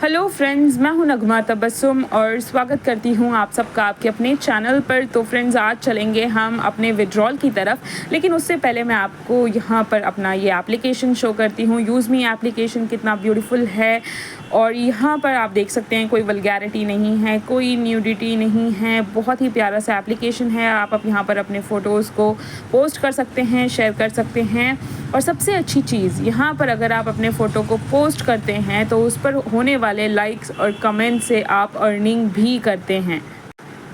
Hello friends, मैं हूं नगमा तबस्सुम और स्वागत करती हूं आप सबका आपके अपने चैनल पर। तो फ्रेंड्स, आज चलेंगे हम अपने विड्रॉल की तरफ, लेकिन उससे पहले मैं आपको यहां पर अपना ये एप्लीकेशन शो करती हूं। यूज़ मी एप्लीकेशन कितना ब्यूटीफुल है और यहाँ पर आप देख सकते हैं कोई वल्गैरिटी नहीं है, कोई न्यूडिटी नहीं है, बहुत ही प्यारा सा एप्लीकेशन है। आप यहाँ पर अपने फ़ोटोज़ को पोस्ट कर सकते हैं, शेयर कर सकते हैं। और सबसे अच्छी चीज़ यहाँ पर, अगर आप अपने फ़ोटो को पोस्ट करते हैं तो उस पर होने वाले लाइक्स और कमेंट से आप अर्निंग भी करते हैं।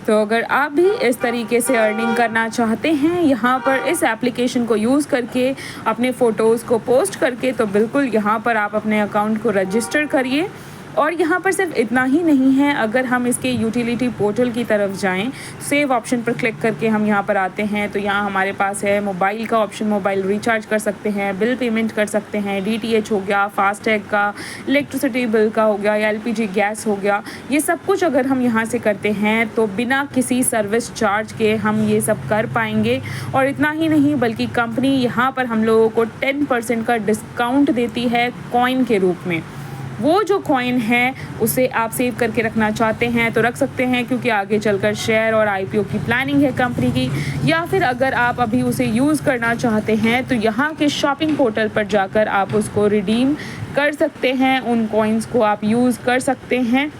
तो अगर आप भी इस तरीके से अर्निंग करना चाहते हैं यहाँ पर इस एप्लीकेशन को यूज़ करके, अपने फ़ोटोज़ को पोस्ट करके, तो बिल्कुल यहाँ पर आप अपने अकाउंट को रजिस्टर करिए। और यहाँ पर सिर्फ इतना ही नहीं है, अगर हम इसके यूटिलिटी पोर्टल की तरफ जाएं, सेव ऑप्शन पर क्लिक करके हम यहाँ पर आते हैं तो यहाँ हमारे पास है मोबाइल का ऑप्शन। मोबाइल रिचार्ज कर सकते हैं, बिल पेमेंट कर सकते हैं, DTH हो गया, फास्टैग का, इलेक्ट्रिसिटी बिल का हो गया या LPG गैस हो गया। ये सब कुछ अगर हम यहाँ से करते हैं तो बिना किसी सर्विस चार्ज के हम ये सब कर पाएंगे। और इतना ही नहीं, बल्कि कंपनी यहाँ पर हम लोगों को 10% का डिस्काउंट देती है कॉइन के रूप में। वो जो कॉइन है उसे आप सेव करके रखना चाहते हैं तो रख सकते हैं, क्योंकि आगे चलकर शेयर और IPO की प्लानिंग है कंपनी की। या फिर अगर आप अभी उसे यूज़ करना चाहते हैं तो यहाँ के शॉपिंग पोर्टल पर जाकर आप उसको रिडीम कर सकते हैं, उन कॉइन्स को आप यूज़ कर सकते हैं।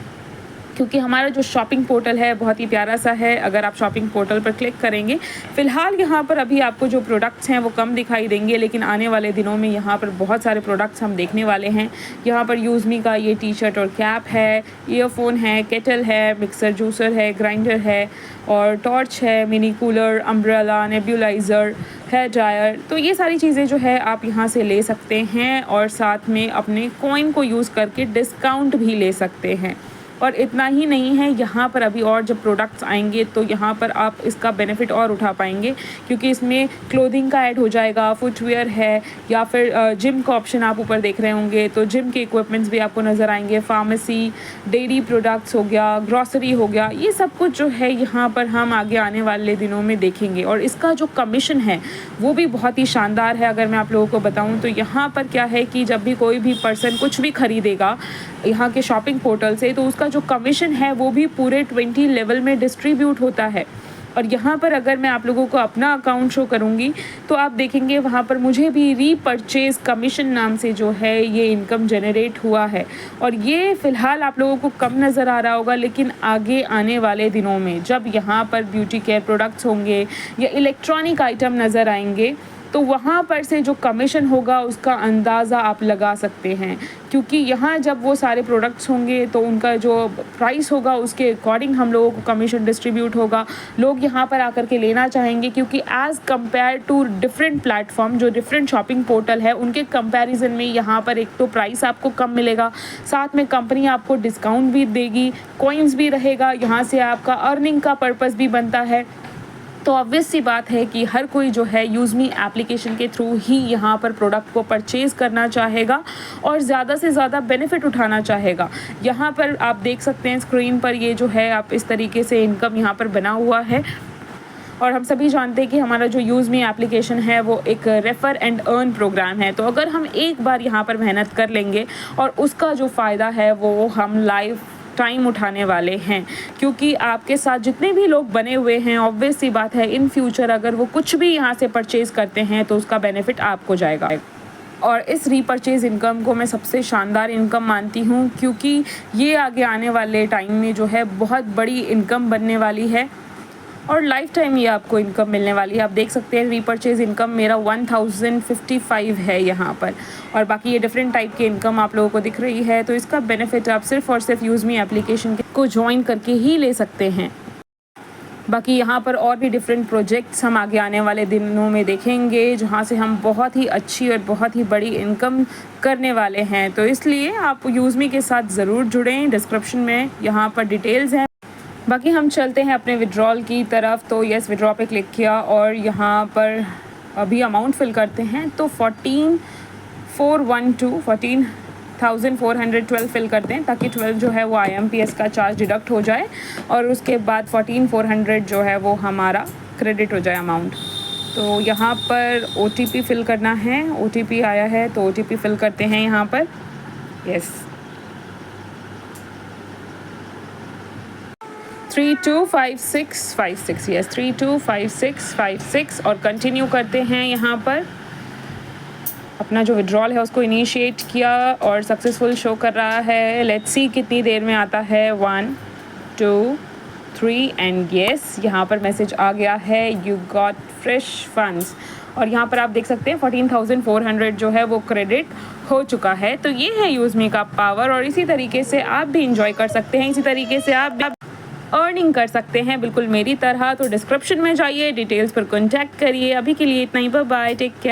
क्योंकि हमारा जो शॉपिंग पोर्टल है बहुत ही प्यारा सा है। अगर आप शॉपिंग पोर्टल पर क्लिक करेंगे, फ़िलहाल यहाँ पर अभी आपको जो प्रोडक्ट्स हैं वो कम दिखाई देंगे, लेकिन आने वाले दिनों में यहाँ पर बहुत सारे प्रोडक्ट्स हम देखने वाले हैं। यहाँ पर यूज़ मी का ये टी-शर्ट और कैप है, ईयरफोन है, केटल है, मिक्सर जूसर है, ग्राइंडर है और टॉर्च है, mini cooler, umbrella, nebuliser, hair dryer. तो ये सारी चीज़ें जो है आप यहाँ से ले सकते हैं और साथ में अपने कॉइन को यूज़ करके डिस्काउंट भी ले सकते हैं। और इतना ही नहीं है, यहाँ पर अभी और जब प्रोडक्ट्स आएंगे तो यहाँ पर आप इसका बेनिफिट और उठा पाएंगे, क्योंकि इसमें क्लोथिंग का ऐड हो जाएगा, फुटवेयर है, या फिर जिम का ऑप्शन आप ऊपर देख रहे होंगे तो जिम के इक्विपमेंट्स भी आपको नज़र आएंगे। फार्मेसी, डेयरी प्रोडक्ट्स हो गया, ग्रॉसरी हो गया, ये सब कुछ जो है यहाँ पर हम आगे आने वाले दिनों में देखेंगे। और इसका जो कमीशन है वो भी बहुत ही शानदार है। अगर मैं आप लोगों को बताऊँ तो यहाँ पर क्या है कि जब भी कोई भी पर्सन कुछ भी खरीदेगा यहाँ के शॉपिंग पोर्टल से, तो उसका जो कमीशन है वो भी पूरे 20 लेवल में डिस्ट्रीब्यूट होता है। और यहाँ पर अगर मैं आप लोगों को अपना अकाउंट शो करूँगी तो आप देखेंगे वहाँ पर मुझे भी रीपर्चेज़ कमीशन नाम से जो है ये इनकम जनरेट हुआ है। और ये फ़िलहाल आप लोगों को कम नज़र आ रहा होगा, लेकिन आगे आने वाले दिनों में जब यहाँ पर ब्यूटी केयर प्रोडक्ट्स होंगे या इलेक्ट्रॉनिक आइटम नज़र आएंगे तो वहाँ पर से जो कमीशन होगा उसका अंदाज़ा आप लगा सकते हैं। क्योंकि यहाँ जब वो सारे प्रोडक्ट्स होंगे तो उनका जो प्राइस होगा उसके अकॉर्डिंग हम लोगों को कमीशन डिस्ट्रीब्यूट होगा। लोग यहाँ पर आकर के लेना चाहेंगे, क्योंकि as compare to different platform, जो डिफरेंट शॉपिंग पोर्टल है उनके कंपैरिजन में यहाँ पर एक तो प्राइस आपको कम मिलेगा, साथ में कंपनी आपको डिस्काउंट भी देगी, कॉइन्स भी रहेगा, यहाँ से आपका अर्निंग का पर्पस भी बनता है। तो ऑब्वियस सी बात है कि हर कोई जो है यूज़ मी एप्लीकेशन के थ्रू ही यहाँ पर प्रोडक्ट को परचेज़ करना चाहेगा और ज़्यादा से ज़्यादा बेनिफिट उठाना चाहेगा। यहाँ पर आप देख सकते हैं स्क्रीन पर ये जो है आप इस तरीके से इनकम यहाँ पर बना हुआ है। और हम सभी जानते हैं कि हमारा जो यूज़ मी एप्लीकेशन है वो एक रेफ़र एंड अर्न प्रोग्राम है। तो अगर हम एक बार यहाँ पर मेहनत कर लेंगे और उसका जो फ़ायदा है वो हम लाइफ टाइम उठाने वाले हैं, क्योंकि आपके साथ जितने भी लोग बने हुए हैं, ऑब्वियस सी बात है इन फ्यूचर अगर वो कुछ भी यहाँ से परचेज़ करते हैं तो उसका बेनिफिट आपको जाएगा। और इस रीपर्चेज़ इनकम को मैं सबसे शानदार इनकम मानती हूँ, क्योंकि ये आगे आने वाले टाइम में जो है बहुत बड़ी इनकम बनने वाली है और लाइफ टाइम ये आपको इनकम मिलने वाली है। आप देख सकते हैं रीपर्चेज़ इनकम मेरा 1055 है यहाँ पर, और बाकी ये डिफरेंट टाइप की इनकम आप लोगों को दिख रही है। तो इसका बेनिफिट आप सिर्फ और सिर्फ यूज़ मी एप्लीकेशन को ज्वाइन करके ही ले सकते हैं। बाकी यहाँ पर और भी डिफरेंट प्रोजेक्ट्स हम आगे आने वाले दिनों में देखेंगे, जहाँ से हम बहुत ही अच्छी और बहुत ही बड़ी इनकम करने वाले हैं। तो इसलिए आप यूज़ मी के साथ ज़रूर जुड़ें। डिस्क्रिप्शन में यहाँ पर डिटेल्स हैं। बाकी हम चलते हैं अपने विड्रॉल की तरफ। तो यस, विड्रॉ पे क्लिक किया और यहाँ पर अभी अमाउंट फिल करते हैं तो 14,412 फिल करते हैं, ताकि 12 जो है वो IMPS का चार्ज डिडक्ट हो जाए और उसके बाद 14,400 जो है वो हमारा क्रेडिट हो जाए अमाउंट। तो यहाँ पर OTP फिल करना है। OTP आया है तो OTP फिल करते हैं यहाँ पर। यस, 325656, यस 325656 और कंटिन्यू करते हैं। यहाँ पर अपना जो विड्रॉल है उसको इनिशिएट किया और सक्सेसफुल शो कर रहा है। लेट्स सी कितनी देर में आता है। 1 2 3 एंड यस, यहाँ पर मैसेज आ गया है, यू गॉट फ्रेश फंड्स। और यहाँ पर आप देख सकते हैं 14,400 जो है वो क्रेडिट हो चुका है। तो ये है यूज़मी का पावर और इसी तरीके से आप भी इंजॉय कर सकते हैं, इसी तरीके से आप अर्निंग कर सकते हैं बिल्कुल मेरी तरह। तो डिस्क्रिप्शन में जाइए, डिटेल्स पर कॉन्टैक्ट करिए। अभी के लिए इतना ही, बाय बाय, टेक केयर।